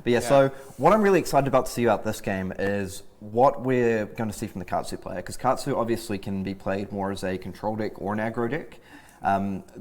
But yeah, so what I'm really excited about to see about this game is what we're going to see from the Katsu player, because Katsu obviously can be played more as a control deck or an aggro deck.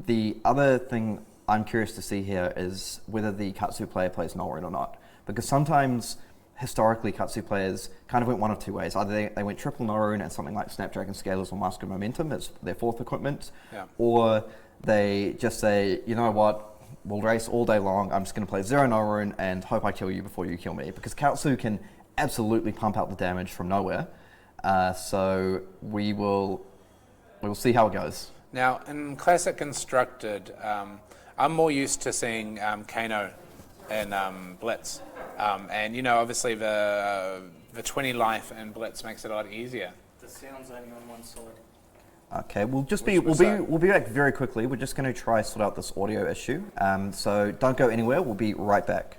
The other thing I'm curious to see here is whether the Katsu player plays null rune or not, because sometimes historically Katsu players kind of went one of two ways. Either they went triple null rune and something like Snapdragon Scalers or Mask of Momentum as their fourth equipment, or they just say, you know what, we'll race all day long, I'm just going to play 0 null rune and hope I kill you before you kill me, because Katsu can absolutely pump out the damage from nowhere. So we'll see how it goes. Now, in Classic Constructed, I'm more used to seeing Kano in Blitz. And, you know, obviously the 20 life in Blitz makes it a lot easier. The sound's only on one side. Okay, we'll be back very quickly. We're just going to try sort out this audio issue. So don't go anywhere. We'll be right back.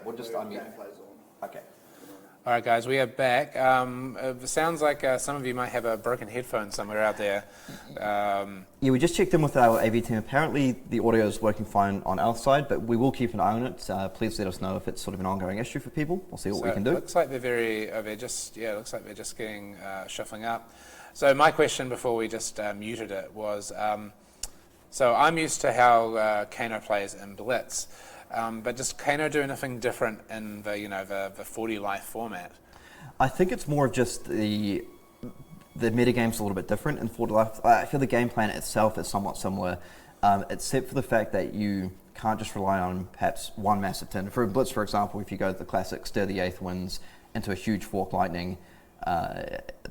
We'll just unmute. Okay. All right, guys, we are back. It sounds like some of you might have a broken headphone somewhere out there. Yeah, we just checked in with our AV team. Apparently, the audio is working fine on our side, but we will keep an eye on it. Please let us know if it's sort of an ongoing issue for people. We'll see what we can do. It looks like they're just getting shuffling up. So my question before we just muted it was, so I'm used to how Kano plays in Blitz. But does Kano do anything different in the 40 life format? I think it's more of just the metagame's a little bit different in 40 life. I feel the game plan itself is somewhat similar, except for the fact that you can't just rely on perhaps one massive turn. For Blitz, for example, if you go to the classic stir the 8th winds into a huge fork lightning,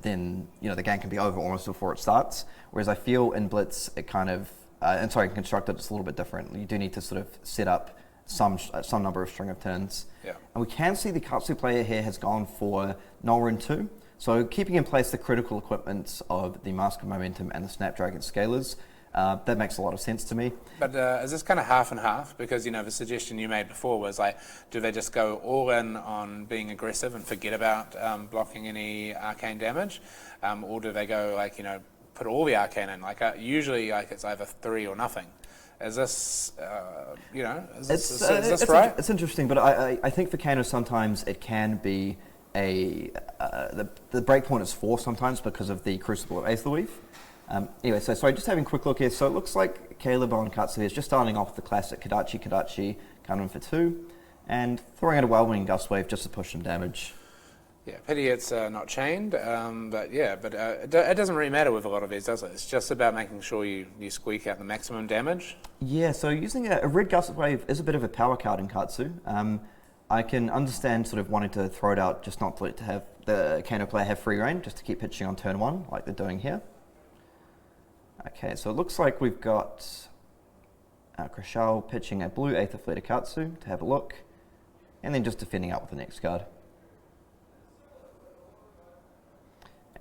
then the game can be over almost before it starts. Whereas I feel in Blitz it kind of, in Constructed, it's a little bit different. You do need to sort of set up some number of string of turns. Yeah. And we can see the Katsu player here has gone for null rune 2. So keeping in place the critical equipment of the Mask of Momentum and the Snapdragon Scalers, that makes a lot of sense to me. But is this kind of half and half? Because the suggestion you made before was like, do they just go all in on being aggressive and forget about blocking any arcane damage, or do they go put all the arcane in? Usually it's either 3 or nothing. Is this, is this right? It's interesting, but I think for Kano sometimes it can be the breakpoint is 4 sometimes because of the Crucible of Aetherweave. Anyway, so sorry, just having a quick look here. So it looks like Caleb on Katsu is just starting off the classic Kadachi, Kano for 2, and throwing out a Whirlwind Gustwave just to push some damage. Yeah, pity it's not chained, but it doesn't really matter with a lot of these, does it? It's just about making sure you squeak out the maximum damage. Yeah, so using a red Gust Wave is a bit of a power card in Katsu. I can understand sort of wanting to throw it out, just not to have the Kano player have free reign, just to keep pitching on turn 1, like they're doing here. Okay, so it looks like we've got Krishaal pitching a blue Aether Flare to Katsu to have a look, and then just defending out with the next card.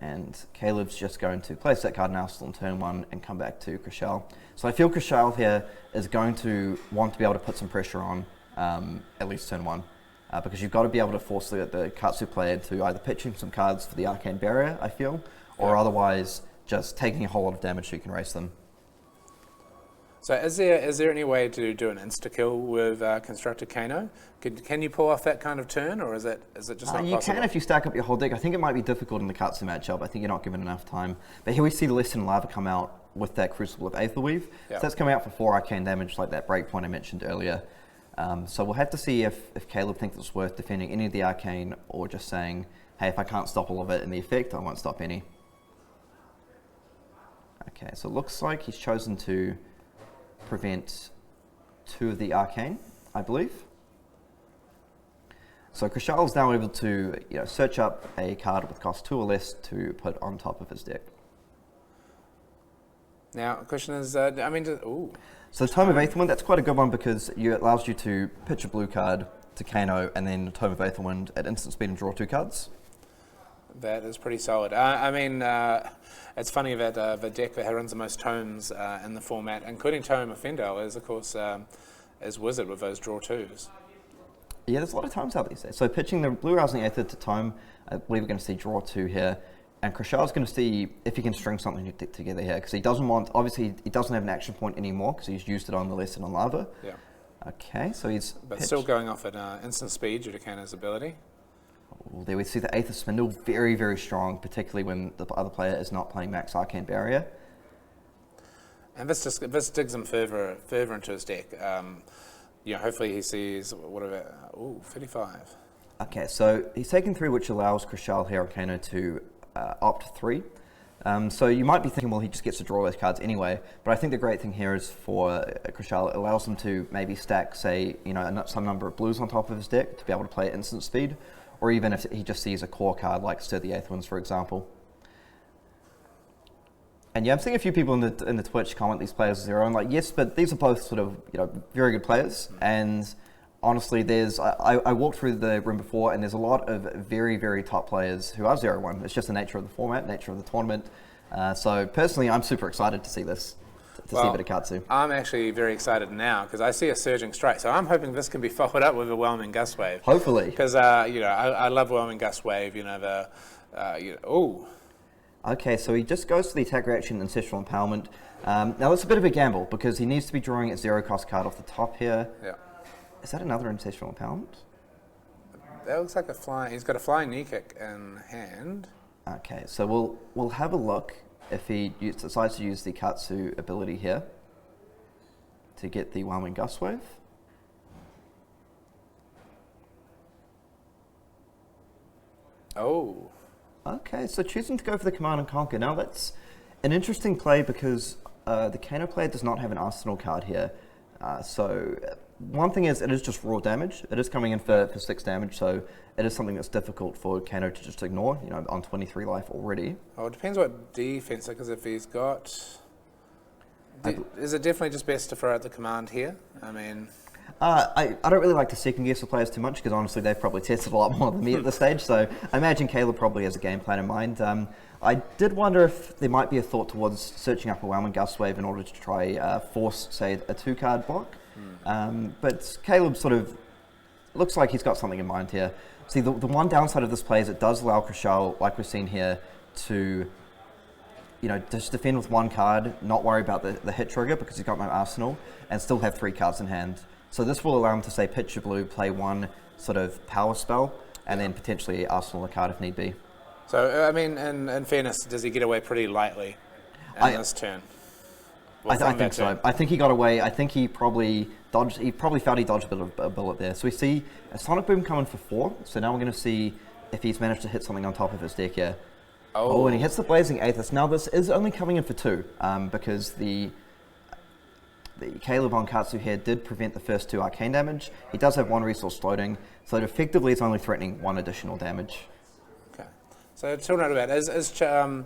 And Caleb's just going to place that card now still on turn 1 and come back to Krishaal. So I feel Krishaal here is going to want to be able to put some pressure on at least turn 1. Because you've got to be able to force the Katsu player to either pitching some cards for the Arcane Barrier, I feel, or otherwise just taking a whole lot of damage so you can race them. So is there any way to do an insta-kill with Constructed Kano? Can you pull off that kind of turn, or is it just not possible? You can if you stack up your whole deck. I think it might be difficult in the Katsu matchup. I think you're not given enough time. But here we see the Lesson Lava come out with that Crucible of Aetherweave. So that's coming out for 4 arcane damage, like that breakpoint I mentioned earlier. So we'll have to see if Caleb thinks it's worth defending any of the arcane, or just saying, hey, if I can't stop all of it in the effect, I won't stop any. Okay, so it looks like he's chosen to prevent 2 of the arcane, I believe. So Krishaal is now able to search up a card with cost 2 or less to put on top of his deck. Now, the question is, So the Tome of Aetherwind, that's quite a good one because it allows you to pitch a blue card to Kano and then Tome of Aetherwind at instant speed and draw 2 cards. That is pretty solid. It's funny that the deck that runs the most tomes in the format, including Tome of Fendel, is of course is Wizard with those draw 2s. Yeah, there's a lot of tomes out these days. So pitching the Blue Rousing Aether to Tome, I believe we're going to see draw 2 here. And Krishaal's going to see if he can string something together here, because he doesn't want, obviously he doesn't have an action point anymore because he's used it on the Lesson on Lava. Yeah. Okay, so he's But still going off at instant speed due to Kano's ability. Well, there we see the Aether Spindle very, very strong, particularly when the other player is not playing Max Arcane Barrier. And this digs him further into his deck. Hopefully he sees, 35. Okay, so he's taken 3, which allows Krishaal here on Kano to opt 3. So you might be thinking, well, he just gets to draw those cards anyway. But I think the great thing here is for Krishaal, it allows him to maybe stack, say, some number of blues on top of his deck to be able to play at instant speed. Or even if he just sees a core card like Stir the Aetherwinds, for example. And yeah, I'm seeing a few people in the Twitch comment these players are their own. Like, yes, but these are both sort of very good players. And honestly, I walked through the room before, and there's a lot of very, very top players who are 0-1. It's just the nature of the format, nature of the tournament. So personally, I'm super excited to see this. See a bit of Katsu. I'm actually very excited now because I see a surging strike. So I'm hoping this can be followed up with a Whelming Gust Wave. Hopefully. Because, I love Whelming Gust Wave, Okay, so he just goes to the attack reaction Ancestral Empowerment. Now that's a bit of a gamble because he needs to be drawing a 0-cost card off the top here. Yeah. Is that another Ancestral Empowerment? That looks like a flying. He's got a flying knee kick in hand. Okay, so we'll have a look if he decides to use the Katsu ability here to get the Whelming Gust Wave. Oh. Okay, so choosing to go for the Command and Conquer. Now that's an interesting play because the Kano player does not have an Arsenal card here. So one thing is, it is just raw damage. It is coming in for 6 damage, so it is something that's difficult for Kano to just ignore, on 23 life already. Oh, it depends what defense, because if he's got... is it definitely just best to throw out the command here? I mean... I don't really like to second guess the players too much because honestly they've probably tested a lot more than me at this stage, so I imagine Caleb probably has a game plan in mind. I did wonder if there might be a thought towards searching up a Whelming Gust Wave in order to try force, say, a 2-card block. But Caleb sort of looks like he's got something in mind here. See, the one downside of this play is it does allow Krishaal, like we've seen here, to just defend with 1 card, not worry about the hit trigger because he's got no arsenal, and still have 3 cards in hand. So this will allow him to, say, pitch a blue, play 1 sort of power spell, and then potentially arsenal a card if need be. So, I mean, in fairness, does he get away pretty lightly in this turn? I think so. I think he got away. I think he probably dodged. He probably felt he dodged a bullet there. So we see a Sonic Boom coming for 4. So now we're going to see if he's managed to hit something on top of his deck here. Oh, and he hits the Blazing Aethys. Now this is only coming in for 2 because the Caleb on Katsu here did prevent the first 2 arcane damage. He does have 1 resource floating, so it effectively is only threatening 1 additional damage. Okay. So to note about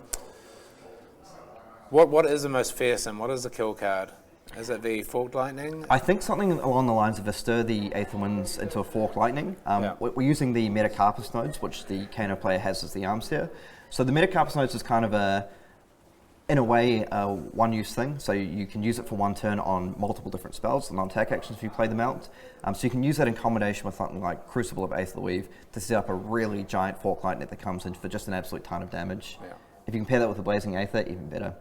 what is the most fearsome? What is the kill card? Is it the Forked Lightning? I think something along the lines of a Stir the Aetherwinds into a Forked Lightning. We're using the Metacarpus nodes, which the Kano player has as the arms here. So the Metacarpus nodes is kind of in a way, one-use thing. So you can use it for 1 turn on multiple different spells, the non-attack actions if you play them out. So you can use that in combination with something like Crucible of Aetherweave to set up a really giant Forked Lightning that comes in for just an absolute ton of damage. Yeah. If you compare that with the Blazing Aether, even better.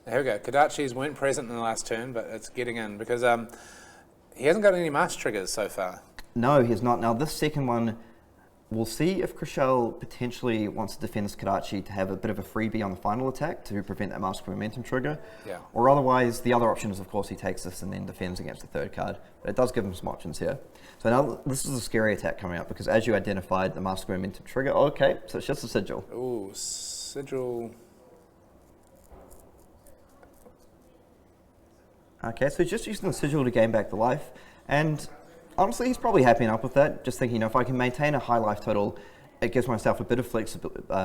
There we go. Kadachi's weren't present in the last turn, but it's getting in because he hasn't got any mask triggers so far. No, he's not. Now this second one, we'll see if Krishaal potentially wants to defend this Kadachi to have a bit of a freebie on the final attack to prevent that mask momentum trigger. Yeah. Or otherwise, the other option is, of course, he takes this and then defends against the third card. But it does give him some options here. So now this is a scary attack coming up because as you identified, the mask momentum trigger. Oh, okay, so it's just a sigil. Ooh, sigil. Okay, so he's just using the sigil to gain back the life. And honestly, he's probably happy enough with that. Just thinking, if I can maintain a high life total, it gives myself a bit of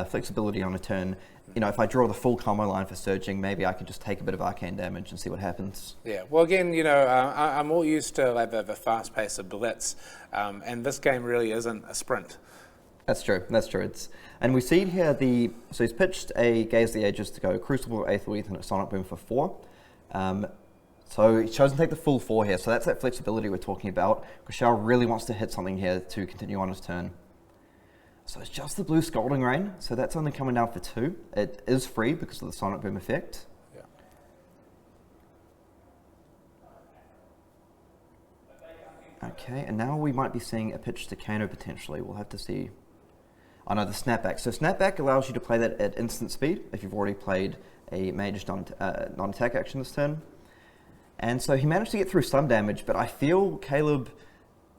flexibility on a turn. If I draw the full combo line for surging, maybe I can just take a bit of arcane damage and see what happens. Yeah, well, again, I'm all used to the fast pace of Blitz, and this game really isn't a sprint. That's true. And we see here so he's pitched a Gaze the Ages to go Crucible, Aether and a Sonic Boom for 4. So he's chosen to take the full 4 here, so that's that flexibility we're talking about. Krishaal really wants to hit something here to continue on his turn. So it's just the blue Scalding Rain, so that's only coming down for 2. It is free because of the Sonic Boom effect. Yeah. Okay, and now we might be seeing a pitch to Kano potentially. We'll have to see. Oh no, the Snapback. So Snapback allows you to play that at instant speed if you've already played a Mage's non-attack action this turn. And so he managed to get through some damage, but I feel Caleb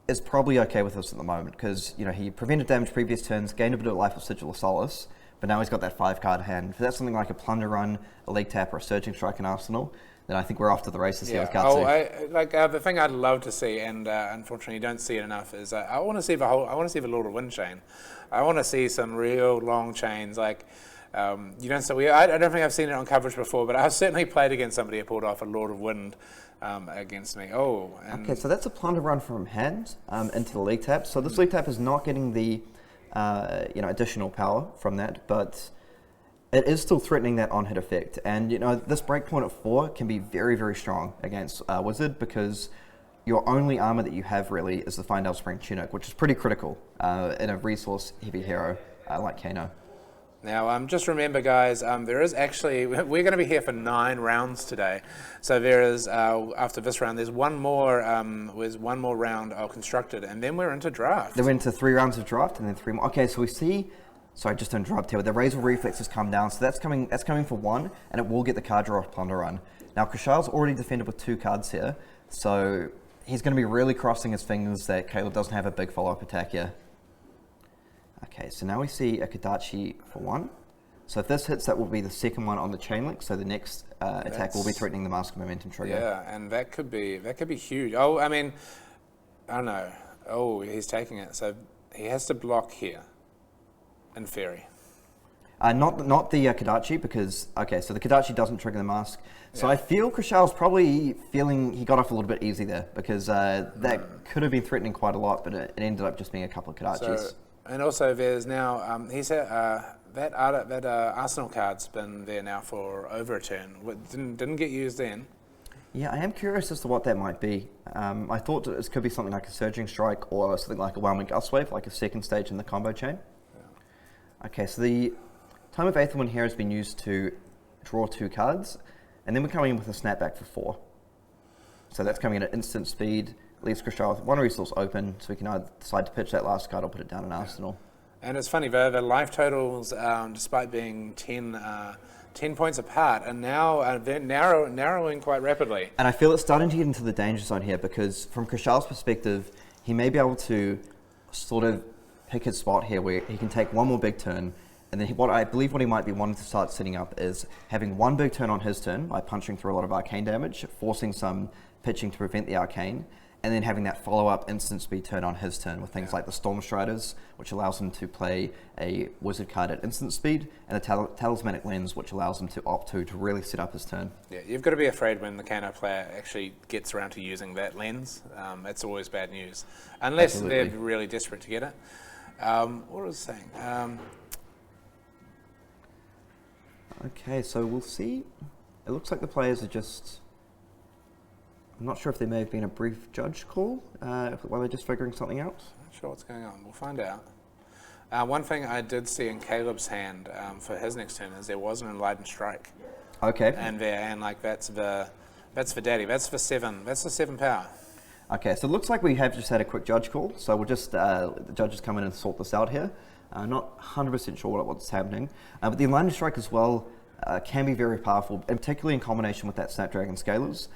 is probably okay with this at the moment because he prevented damage previous turns, gained a bit of life with Sigil of Solace, but now he's got that 5-card hand. If that's something like a Plunder Run, a Leg Tap, or a Surging Strike in Arsenal, then I think we're off to the races here with Katsu. The thing I'd love to see, and unfortunately you don't see it enough, is I want to see the Lord of Wind chain. I want to see some real long chains like. I don't think I've seen it on coverage before, but I've certainly played against somebody who pulled off a Lord of Wind against me. Okay, so that's a Plunder Run from hand into the Leg Tap. So this Leg Tap is not getting the additional power from that, but it is still threatening that on-hit effect. And this breakpoint at 4 can be very, very strong against Wizard because your only armor that you have really is the Findale Spring Tunic, which is pretty critical in a resource-heavy hero like Kano. Now, just remember, guys, there is actually, we're going to be here for 9 rounds today. So there is, after this round, there's one more round of Constructed, and then we're into Draft. Then we're into 3 rounds of Draft, and then 3 more. Okay, so we see, sorry, just to interrupt here, but the Razor Reflex has come down, so that's coming for 1, and it will get the card draw off Plunder Run. Now, Krishaal's already defended with 2 cards here, so he's going to be really crossing his fingers that Caleb doesn't have a big follow-up attack here. Okay, so now we see a Kadachi for 1. So if this hits, that will be the second one on the chain link. So the next attack will be threatening the Mask Momentum trigger. Yeah, and that could be huge. Oh, I mean, I don't know. Oh, he's taking it. So he has to block here. In theory. Not the Kadachi because so the Kadachi doesn't trigger the mask. So I feel Krishaal's probably feeling he got off a little bit easy there because that could have been threatening quite a lot, but it ended up just being a couple of Kadachis. And also, there's now that Arsenal card's been there now for over a turn. Didn't get used then. Yeah, I am curious as to what that might be. I thought it could be something like a Surging Strike or something like a Whelming Gust Wave, like a second stage in the combo chain. Yeah. Okay, so the Tome of Aetherwind here has been used to draw 2 cards, and then we're coming in with a Snapback for 4. So that's coming in at instant speed. Leaves Krishaal with 1 resource open, so we can either decide to pitch that last card or put it down in Arsenal. And it's funny, the life totals, despite being 10 points apart, are now they're narrowing quite rapidly. And I feel it's starting to get into the danger zone here because from Krishaal's perspective, he may be able to sort of pick his spot here where he can take 1 more big turn, and then what he might be wanting to start setting up is having 1 big turn on his turn by punching through a lot of arcane damage, forcing some pitching to prevent the arcane, and then having that follow-up instant speed turn on his turn with things like the Storm Striders, which allows him to play a wizard card at instant speed, and the Talismanic Lens, which allows him to opt to really set up his turn. Yeah, you've got to be afraid when the Kano player actually gets around to using that lens. It's always bad news, unless they're really desperate to get it. What was I saying? Okay, so we'll see. It looks like the players are just... I'm not sure if there may have been a brief judge call while they're just figuring something out. Not sure what's going on. We'll find out. One thing I did see in Caleb's hand for his next turn is there was an Enlightened Strike. Okay. And like that's for daddy. That's for 7. That's the 7 power. Okay, so it looks like we have just had a quick judge call, so we'll just, the judges come in and sort this out here. Not 100% sure what's happening, but the Enlightened Strike as well can be very powerful, and particularly in combination with that Snapdragon Scalers,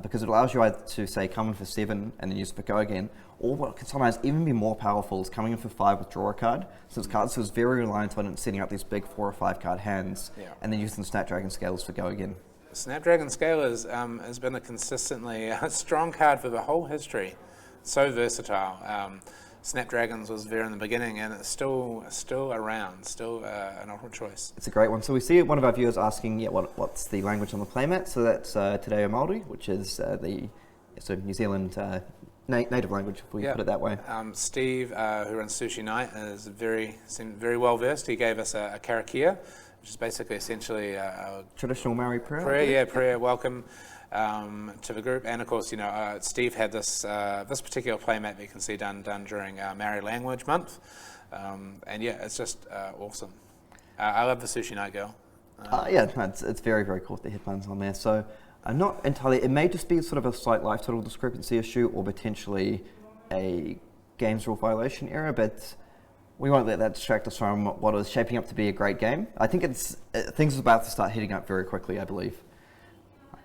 because it allows you either to say come in for 7 and then use it for go again, or what can sometimes even be more powerful is coming in for 5 with draw a card, since Katsu is very reliant on setting up these big 4 or 5 card hands, and then using the Snapdragon Scalers for go again. Snapdragon Scalers has been a consistently strong card for the whole history. So versatile. Snapdragons was there in the beginning, and it's still around, still an optimal choice. It's a great one. So we see one of our viewers asking, what's the language on the playmat? So that's Te Reo Māori, which is the New Zealand native language, if we put it that way. Steve, who runs Sushi Night, seemed very well versed. He gave us a karakia, which is basically essentially a traditional Maori prayer. Prayer, welcome to the group. And of course, Steve had this particular playmat that you can see done during Maori Language Month. And it's just awesome. I love the Sushi Night girl. It's very, very cool with the headphones on there. So I'm not entirely, it may just be sort of a slight life total discrepancy issue or potentially a games rule violation error, but we won't let that distract us from what is shaping up to be a great game. I think things are about to start heating up very quickly, I believe.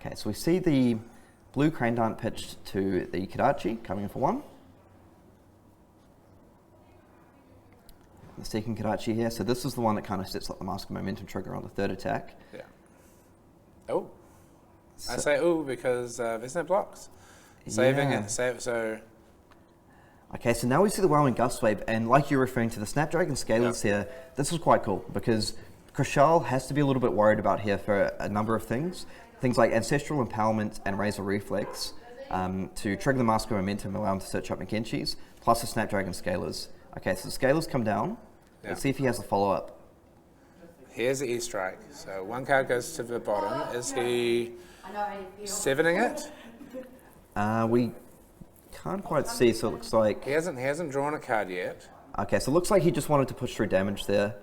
Okay, so we see the blue crane dart pitched to the Kadachi, coming in for 1. The second Kadachi here, so this is the one that kind of sets up the Mask of Momentum trigger on the third attack. Yeah. Oh. I say ooh because there's no blocks. Saving it, so... Okay, so now we see the Whirling Gust Wave, and like you're referring to the Snapdragon Scalers here, this is quite cool, because Krishaal has to be a little bit worried about here for a number of things. Things like Ancestral Empowerment and Razor Reflex to trigger the Mask of Momentum, allow him to search up McKenchie's, plus the Snapdragon Scalers. Okay, so the Scalers come down. Let's see if he has a follow-up. Here's the E-Strike. So 1 card goes to the bottom. Is he 7ing it? We can't quite see, so it looks like... He hasn't drawn a card yet. Okay, so it looks like he just wanted to push through damage there.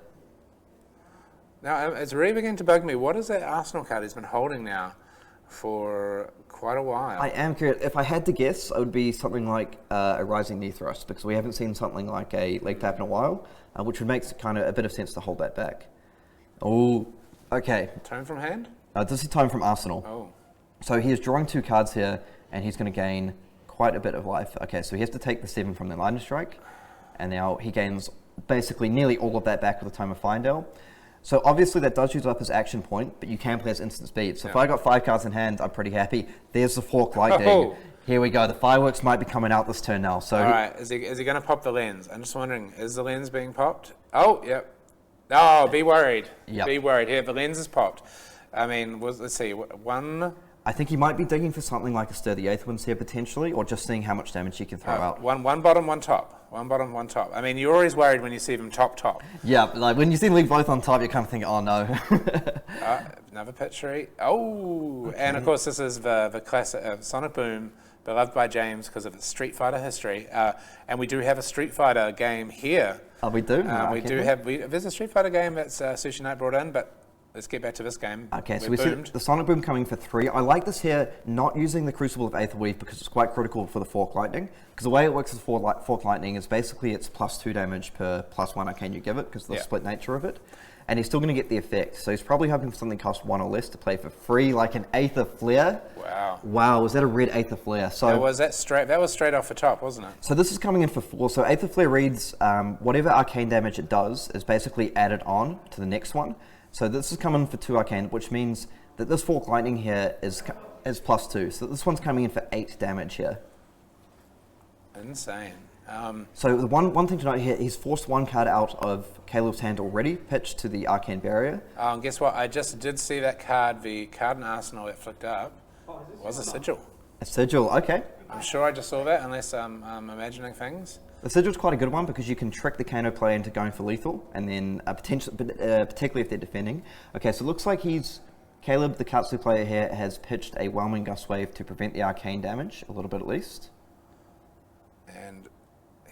Now, it's really beginning to bug me. What is that Arsenal card he's been holding now for quite a while? I am curious. If I had to guess, it would be something like a Rising Knee Thrust, because we haven't seen something like a Leg Tap in a while, which would make kind of a bit of sense to hold that back. Oh, okay. Tone from hand? This is Tone from Arsenal. Oh. So he is drawing 2 cards here, and he's going to gain quite a bit of life. Okay, so he has to take the 7 from the Enlightened Strike, and now he gains basically nearly all of that back with the Tome of Findale. So obviously that does use up his action point, but you can play as instant speed. So if I got 5 cards in hand, I'm pretty happy. There's the Fork Lightning. Oh. Here we go. The fireworks might be coming out this turn now. So all right, is he going to pop the lens? I'm just wondering, is the lens being popped? Oh, yep. Oh, be worried. Yep. Be worried. Here, the lens is popped. I mean, let's see, 1... I think he might be digging for something like a Stir the Eighth Winds here potentially, or just seeing how much damage he can throw out. One bottom, one top. One bottom, one top. I mean, you're always worried when you see them top. Yeah, like when you see them leave both on top, you're kind of thinking, oh no. Another pitchery. Oh, okay. And of course this is the classic Sonic Boom, beloved by James because of its Street Fighter history. And we do have a Street Fighter game here. Oh, we do? There's a Street Fighter game that's Sushi Night brought in, but let's get back to this game. Okay, so we see the Sonic Boom coming for 3. I like this here, not using the Crucible of Aether Weave because it's quite critical for the Fork Lightning. Because the way it works with Fork Lightning is basically it's +2 damage per +1 arcane you give it because of the split nature of it. And he's still going to get the effect. So he's probably hoping for something cost 1 or less to play for free, like an Aether Flare. Wow. Wow, was that a red Aether Flare? So that was straight off the top, wasn't it? So this is coming in for 4. So Aether Flare reads whatever arcane damage it does is basically added on to the next one. So this is coming for 2 arcane, which means that this Fork Lightning here is +2. So this one's coming in for 8 damage here. Insane. So the one thing to note here, he's forced 1 card out of Caleb's hand already, pitched to the Arcane Barrier. Guess what? I just did see that card, the card in Arsenal that flicked up, was a Sigil. A Sigil, okay. I'm sure I just saw that, unless I'm imagining things. The Sigil's quite a good one because you can trick the Kano player into going for lethal, and then particularly if they're defending. Okay, so it looks like Caleb, the Katsu player here, has pitched a Whelming Gust Wave to prevent the arcane damage, a little bit at least. And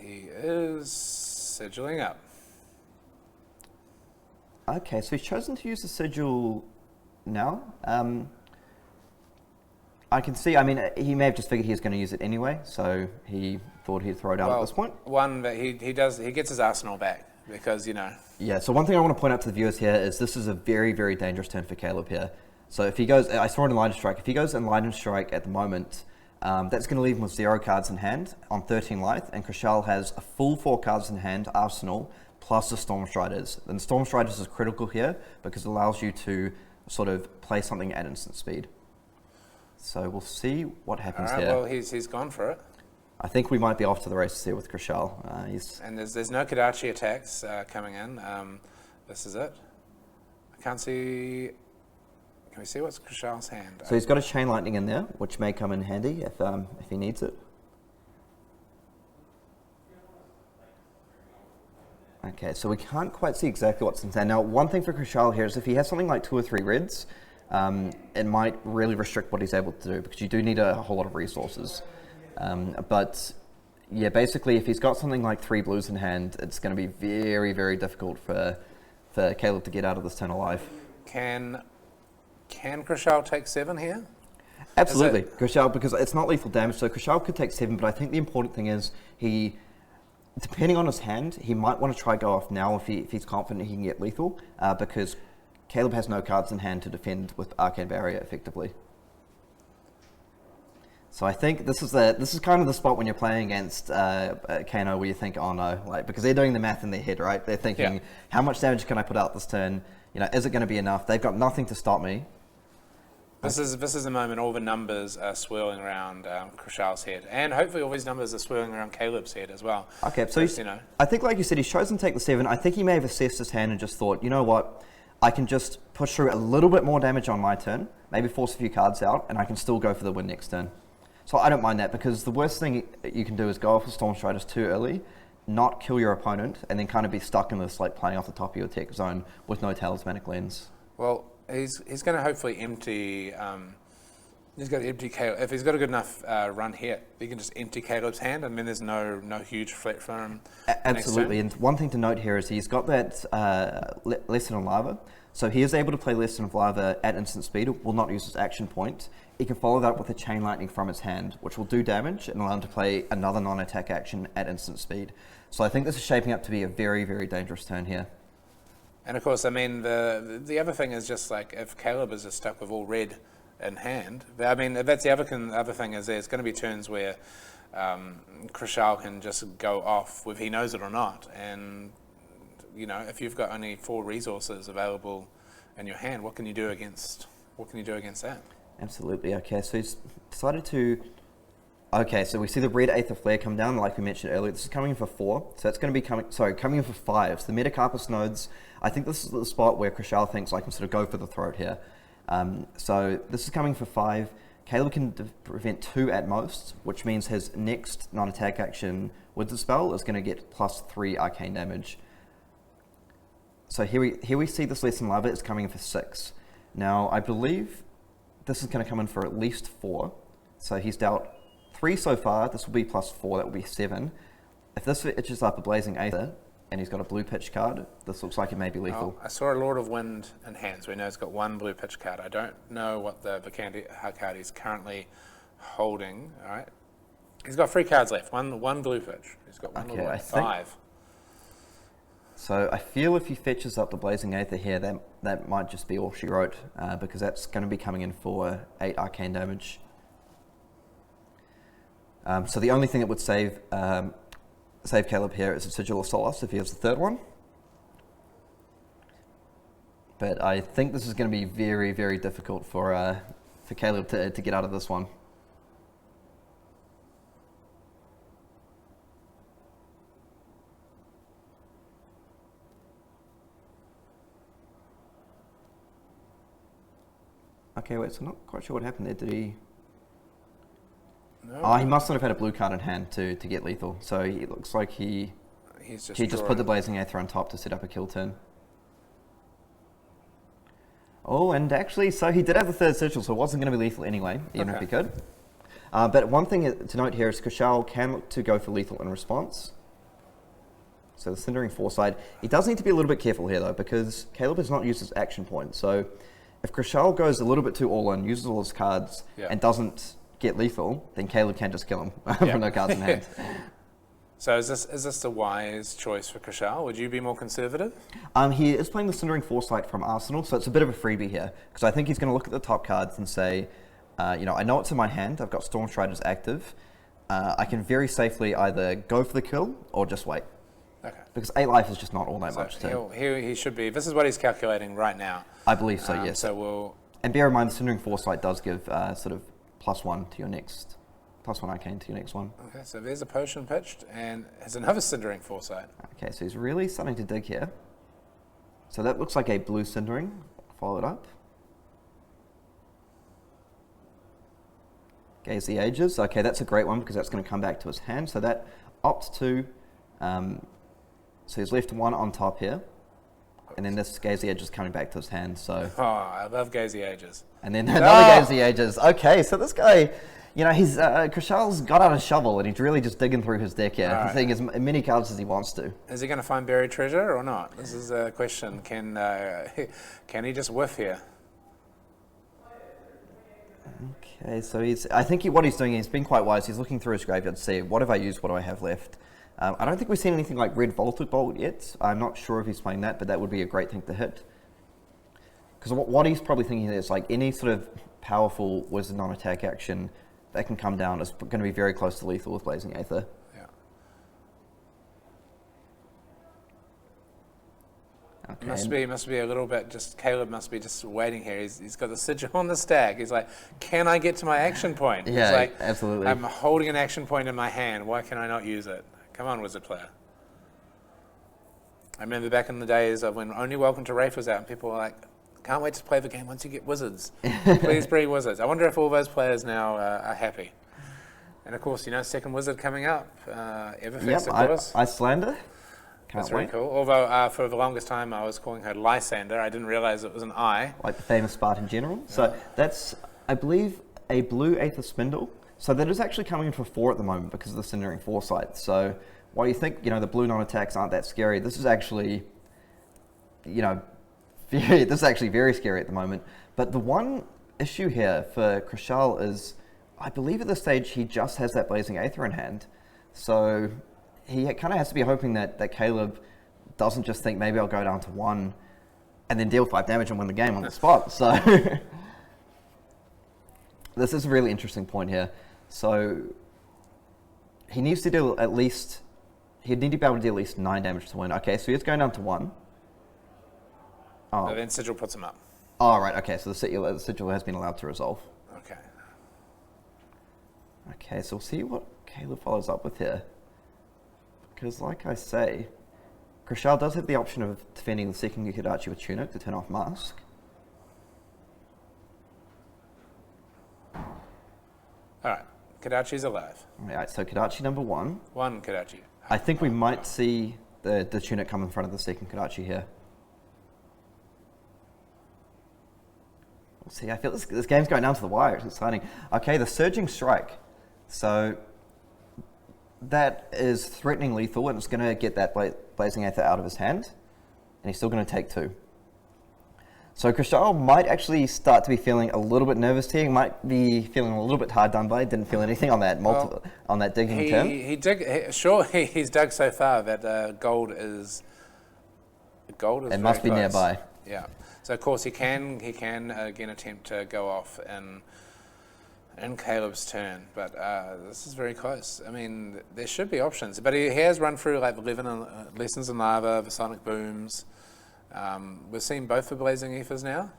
he is sigilling up. Okay, so he's chosen to use the Sigil now. I can see, I mean, he may have just figured he was going to use it anyway, so he thought he'd throw it out at this point. One that he gets his arsenal back because, Yeah, so one thing I want to point out to the viewers here is this is a very, very dangerous turn for Caleb here. So if he goes, I saw it in Enlightened Strike, if he goes Enlightened Strike at the moment, that's going to leave him with 0 cards in hand on 13 life, and Krishaal has a full 4 cards in hand arsenal plus the Storm Striders. And Storm Striders is critical here because it allows you to sort of play something at instant speed. So we'll see what happens here. Well, he's gone for it. I think we might be off to the races here with Krishaal. And there's no Kodachi attacks coming in. This is it. I can't see. Can we see what's Krishaal's hand? So he's got a Chain Lightning in there, which may come in handy if he needs it. Okay, so we can't quite see exactly what's in there. Now, one thing for Krishaal here is if he has something like 2 or 3 reds, it might really restrict what he's able to do because you do need a whole lot of resources. But yeah, basically, if he's got something like 3 blues in hand, it's going to be very, very difficult for Caleb to get out of this turn alive. Can Krishaal take 7 here? Absolutely, Krishaal, because it's not lethal damage, so Krishaal could take 7, but I think the important thing is depending on his hand, he might want to try go off now if he's confident he can get lethal, because Caleb has no cards in hand to defend with Arcane Barrier effectively. So I think this is kind of the spot when you're playing against Kano where you think, oh no, like because they're doing the math in their head, right? They're thinking, how much damage can I put out this turn? Is it going to be enough? They've got nothing to stop me. This is the moment all the numbers are swirling around Krishaal's head, and hopefully all these numbers are swirling around Caleb's head as well. Okay, so I think, like you said, he's chosen to take the 7. I think he may have assessed his hand and just thought, you know what, I can just push through a little bit more damage on my turn, maybe force a few cards out, and I can still go for the win next turn. So I don't mind that, because the worst thing you can do is go off with Storm Striders too early, not kill your opponent, and then kind of be stuck in this like playing off the top of your tech zone with no Talismanic Lens. Well, he's going to hopefully empty. He's got to empty Caleb. If he's got a good enough run here, he can just empty Caleb's hand, and then there's no huge threat for him. Absolutely, and one thing to note here is he's got that Lesson of Lava, so he is able to play Lesson of Lava at instant speed. Will not use his action point. He can follow that up with a Chain Lightning from his hand, which will do damage and allow him to play another non-attack action at instant speed. So I think this is shaping up to be a very, very dangerous turn here. And of course, I mean, the other thing is just like if Caleb is just stuck with all red in hand, I mean, that's the other thing is there's going to be turns where Krishaal can just go off, whether he knows it or not. And, if you've got only 4 resources available in your hand, what can you do against that? Absolutely. Okay, so he's decided to... Okay, so we see the red Aether Flare come down, like we mentioned earlier. This is coming in for 4, so that's going to be coming in for 5. So the Metacarpus nodes, I think this is the spot where Krishaal thinks I can sort of go for the throat here. So this is coming for 5. Caleb can prevent 2 at most, which means his next non-attack action with the spell is going to get +3 arcane damage. So here we see this Lesson Lava is coming in for 6. Now, I believe this is going to come in for at least 4. So he's dealt 3 so far. This will be +4. That will be 7. If this itches up a Blazing Aether, and he's got a blue pitch card, this looks like it may be lethal. Oh, I saw a Lord of Wind in hand, so we know he's got 1 blue pitch card. I don't know what the card he's currently holding. All right, he's got 3 cards left. One blue pitch. He's got 1 little 5. So I feel if he fetches up the Blazing Aether here, that might just be all she wrote, because that's going to be coming in for 8 arcane damage. So the only thing that would save Caleb here is a Sigil of Solace if he has the 3rd one. But I think this is going to be very, very difficult for Caleb to get out of this one. Okay, wait, so I'm not quite sure what happened there. Did he... No. Oh, he must not have had a blue card in hand to get lethal. So it looks like he just put the Blazing Aether on top to set up a kill turn. Oh, and actually, so he did have the 3rd Sigil, so it wasn't going to be lethal anyway, even if he could. But one thing to note here is Krishaal can look to go for lethal in response. So the Cindering Foresight. He does need to be a little bit careful here, though, because Caleb has not used his action point. So if Krishaal goes a little bit too all in, uses all his cards, and doesn't get lethal, then Caleb can just kill him from no cards in hand. So is this a wise choice for Krishaal? Would you be more conservative? He is playing the Cindering Foresight from Arsenal, so it's a bit of a freebie here, because I think he's going to look at the top cards and say, I know it's in my hand, I've got Storm Striders active, I can very safely either go for the kill or just wait. Okay. Because 8 life is just not all that much to he should be, this is what he's calculating right now. I believe so, yes. So and bear in mind, the Cindering Foresight does give sort of +1 to your next, +1 arcane to your next one. Okay, so there's a potion pitched, and there's another Cindering Foresight. Okay, so he's really starting to dig here. So that looks like a blue Cindering. Follow it up. Gaze the Ages. Okay, that's a great one because that's going to come back to his hand. So that opts to, so he's left 1 on top here. And then this Gaze the Ages coming back to his hand, so... Oh, I love Gaze the Ages. And then another Gaze the Ages. Okay, so this guy, he's Krishaal's got out a shovel and he's really just digging through his deck here. He's seeing as many cards as he wants to. Is he going to find buried treasure or not? This is a question. Can he just whiff here? Okay, so I think what he's doing, he's been quite wise. He's looking through his graveyard to see, what have I used, what do I have left? I don't think we've seen anything like Red Vaulted Bolt yet. I'm not sure if he's playing that, but that would be a great thing to hit. Because what he's probably thinking is like any sort of powerful wizard non-attack action that can come down is going to be very close to lethal with Blazing Aether. Okay. Must be a little bit. Caleb must be just waiting here. He's got the sigil on the stack. He's like, can I get to my action point? Yeah, he's like, absolutely. I'm holding an action point in my hand. Why can I not use it? Come on, wizard player. I remember back in the days of when Only Welcome to Wraith was out, and people were like, can't wait to play the game once you get wizards. Please bring wizards. I wonder if all those players now are happy. And of course, second wizard coming up. Everfix, of course. Icelander. That's really cool. Although for the longest time I was calling her Lysander. I didn't realize it was an I. Like the famous Spartan general. So that's, I believe, a blue Aether Spindle. So that is actually coming in for 4 at the moment because of the Cindering Foresight. So while you think, the blue non-attacks aren't that scary, this is actually, this is actually very scary at the moment. But the one issue here for Krishaal is, I believe at this stage he just has that Blazing Aether in hand. So he kind of has to be hoping that Caleb doesn't just think maybe I'll go down to 1 and then deal 5 damage and win the game on the spot. So this is a really interesting point here. So he needs to deal at least, he'd need to be able to deal at least 9 damage to win. Okay, so he's going down to 1. Oh. Then Sigil puts him up. Oh, right, okay, so the sigil has been allowed to resolve. Okay. Okay, so we'll see what Caleb follows up with here. Because, like I say, Krishaal does have the option of defending the second Yukidachi with Tunic to turn off Mask. Alright, Kodachi's alive. Alright, so Kodachi number 1. One Kodachi. I think we might see the Tunic come in front of the second Kodachi here. We'll see, I feel this game's going down to the wire, it's exciting. Okay, the Surging Strike. So that is threatening lethal, and it's going to get that Blazing Aether out of his hand, and he's still going to take 2. So Krishaal might actually start to be feeling a little bit nervous here. He might be feeling a little bit hard done by. Didn't feel anything on that on that digging turn. He's dug so far that gold is. It must be close. nearby. Yeah. So of course he can again attempt to go off in Caleb's turn, but this is very close. I mean, there should be options, but he has run through like the Lessons in Lava, the Sonic Booms. We've seen both the Blazing Ethers now,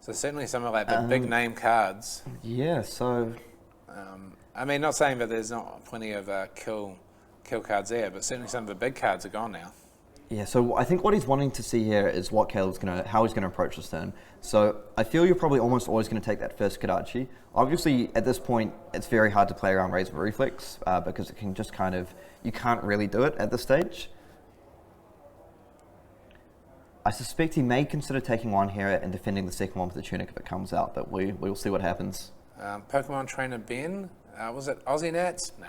so certainly some of like the big name cards. Yeah. So, I mean, not saying that there's not plenty of kill cards there, but certainly some of the big cards are gone now. Yeah, so I think what he's wanting to see here is how he's gonna approach this turn. So I feel you're probably almost always gonna take that first Kodachi. Obviously, at this point, it's very hard to play around Razor Reflex because it can just you can't really do it at this stage. I suspect he may consider taking 1 here and defending the second one with the Tunic if it comes out, but we'll see what happens. Pokemon Trainer Ben, Was it Aussie Nats? Nah.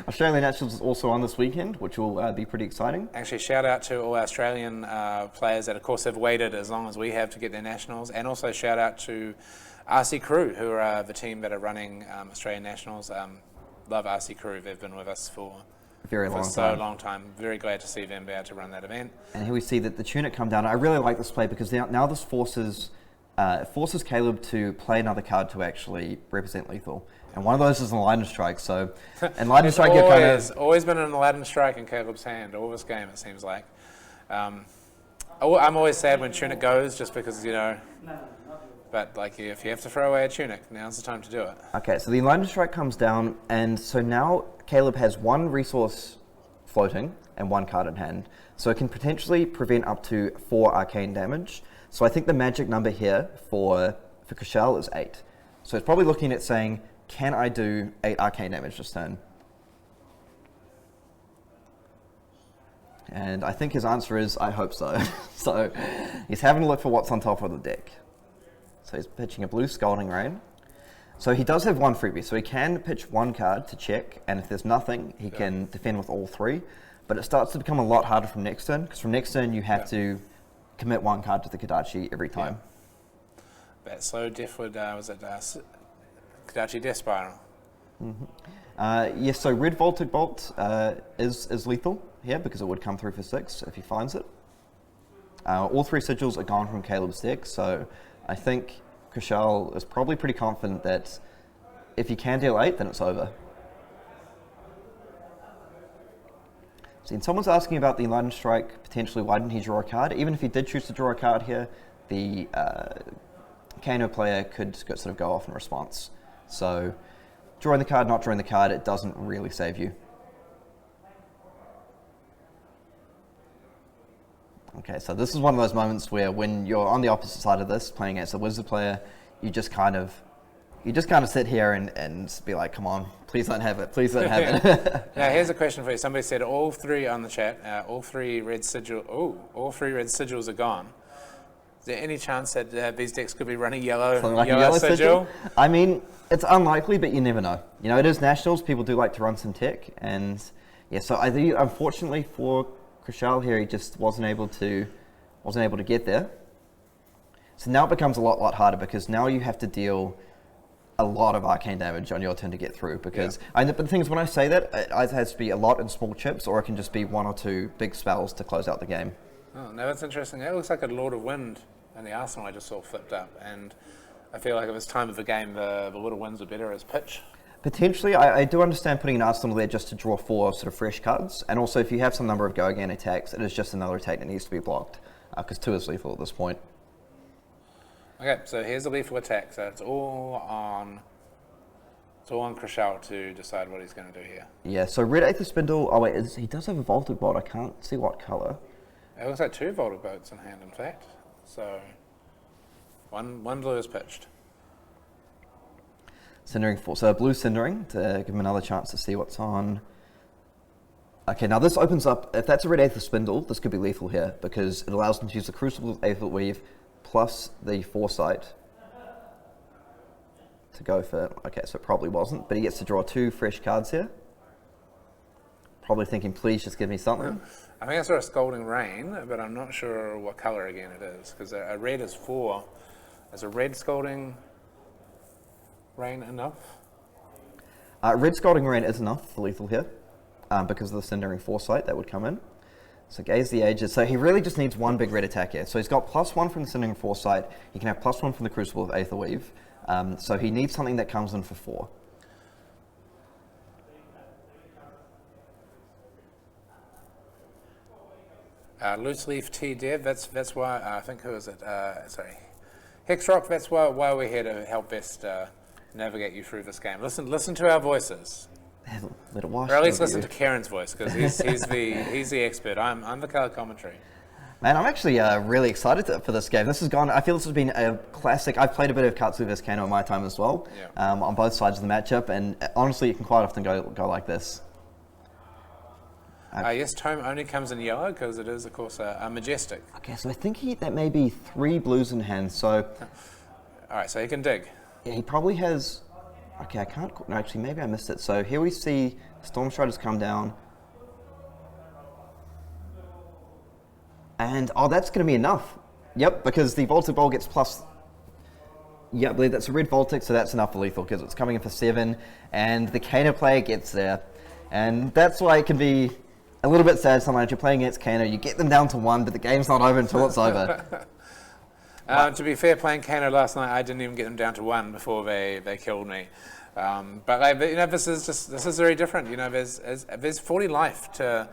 Australian Nationals is also on this weekend, which will be pretty exciting. Actually, shout out to all our Australian players that, of course, have waited as long as we have to get their nationals, and also shout out to RC Crew, who are the team that are running Australian Nationals. Love RC Crew; they've been with us for so long time. Very glad to see them be able to run that event. And here we see that the tunic come down. I really like this play because now this forces Caleb to play another card to actually represent lethal. And one of those is an Lightning Strike. So, and Lightning Strike, you're kind of always been an Lightning Strike in Caleb's hand all this game. It seems like. I'm always sad when tunic goes, just because But like, if you have to throw away a tunic, now's the time to do it. Okay, so the Lightning Strike comes down, and so now Caleb has one resource floating and one card in hand. So it can potentially prevent up to 4 arcane damage. So I think the magic number here for Krishaal is 8. So it's probably looking at saying, can I do 8 arcane damage this turn? And I think his answer is, I hope so. So he's having a look for what's on top of the deck. So he's pitching a blue Scalding Rain. So he does have one freebie, so he can pitch one card to check, and if there's nothing, he can defend with all 3. But it starts to become a lot harder from next turn, because from next turn you have to commit one card to the Kodachi every time. That slow diff would, Kodachi Death Spiral. Yes, so red Voltic Bolt is lethal here, because it would come through for 6 if he finds it. All 3 sigils are gone from Caleb's deck, so I think Krishaal is probably pretty confident that if he can deal 8, then it's over. See, and someone's asking about the Lightning Strike, potentially why didn't he draw a card? Even if he did choose to draw a card here, the Kano player could sort of go off in response. So drawing the card, not drawing the card, it doesn't really save you. Okay, so this is one of those moments where when you're on the opposite side of this, playing against a Wizard player, you just kind of sit here and be like, come on, please don't have it, please don't have it. Now here's a question for you. Somebody said all 3 on the chat, all 3 red sigils are gone. Is there any chance that these decks could be running yellow sigil? I mean, it's unlikely, but you never know. It is Nationals, people do like to run some tech, and yeah, so I think unfortunately for Krishaal here, he just wasn't able to get there. So now it becomes a lot harder, because now you have to deal a lot of arcane damage on your turn to get through. Because but the thing is, when I say that, it either has to be a lot in small chips, or it can just be 1 or 2 big spells to close out the game. Oh, no, that's interesting. That looks like a Lord of Wind in the arsenal I just saw flipped up, and I feel like if it's time of the game, the Lord of Winds are better as pitch. Potentially, I do understand putting an arsenal there just to draw 4 sort of fresh cards, and also if you have some number of go again attacks, it is just another attack that needs to be blocked, because 2 is lethal at this point. Okay, so here's the lethal attack. So it's all on Krishaal to decide what he's going to do here. Yeah. So red Aether Spindle. Oh wait, he does have a Voltic Bolt. I can't see what color. It looks like 2 Voltic Bolts in hand, in fact. So one blue is pitched. Cindering Force. So blue Cindering to give him another chance to see what's on. Okay, now this opens up, if that's a red Aether Spindle, this could be lethal here, because it allows him to use the Crucible of Aether Weave plus the Foresight to go for, okay, so it probably wasn't, but he gets to draw 2 fresh cards here. Probably thinking, please just give me something. I think I saw a Scalding Rain, but I'm not sure what color again it is, because a red is 4. Is a red Scalding Rain enough? Red Scalding Rain is enough for lethal here, because of the Cindering Foresight that would come in. So Gaze the Ages. So he really just needs 1 big red attack here. So he's got +1 from the Cindering Foresight. He can have +1 from the Crucible of Aether Weave. So he needs something that comes in for 4. Loose Leaf Tea Dev. That's why I think who is it? Sorry, Hexrock. That's why we're here to help best navigate you through this game. Listen to our voices. Let it wash or at least listen you. to Karen's voice, because he's the expert. I'm the color commentary. Man, I'm actually really excited for this game. This has gone. I feel this has been a classic. I've played a bit of Katsu vs Kano in my time as well, on both sides of the matchup, and honestly, you can quite often go like this. Yes, Tome only comes in yellow because it is, of course, a Majestic. Okay, so I think that may be 3 blues in hand. So, all right, so he can dig. Yeah, he probably has Okay, I can't. No, actually, maybe I missed it. So here we see Storm Striders come down. And, that's going to be enough. Yep, because the Voltic Bolt gets plus... Yeah, I believe that's a red Voltic, so that's enough for lethal because it's coming in for 7, and the Kano player gets there. And that's why it can be a little bit sad sometimes. You're playing against Kano, you get them down to 1, but the game's not over until it's over. To be fair, playing Kano last night, I didn't even get them down to 1 before they killed me. But this is very different. There's 40 life to...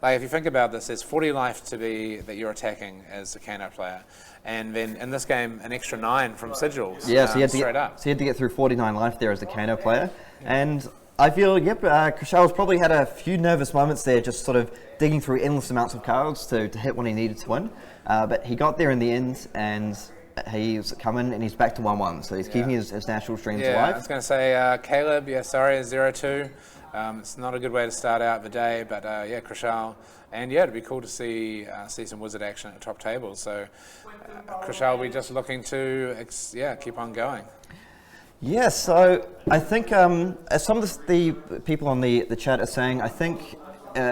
Like, if you think about this, there's 40 life to be that you're attacking as a Kano player. And then in this game, an extra 9 from Sigils. Yeah, so you had to get through 49 life there as a Kano player. And I feel, Krishaal's probably had a few nervous moments there, just sort of digging through endless amounts of cards to hit when he needed to win. But he got there in the end, and he's coming and he's back to 1-1. So he's keeping his national streams alive. I was going to say, Caleb, 0-2. It's not a good way to start out the day, but Krishaal, and it'd be cool to see some Wizard action at the top table. So Krishaal will be just looking to keep on going. Yeah, so I think as some of the people on the chat are saying, I think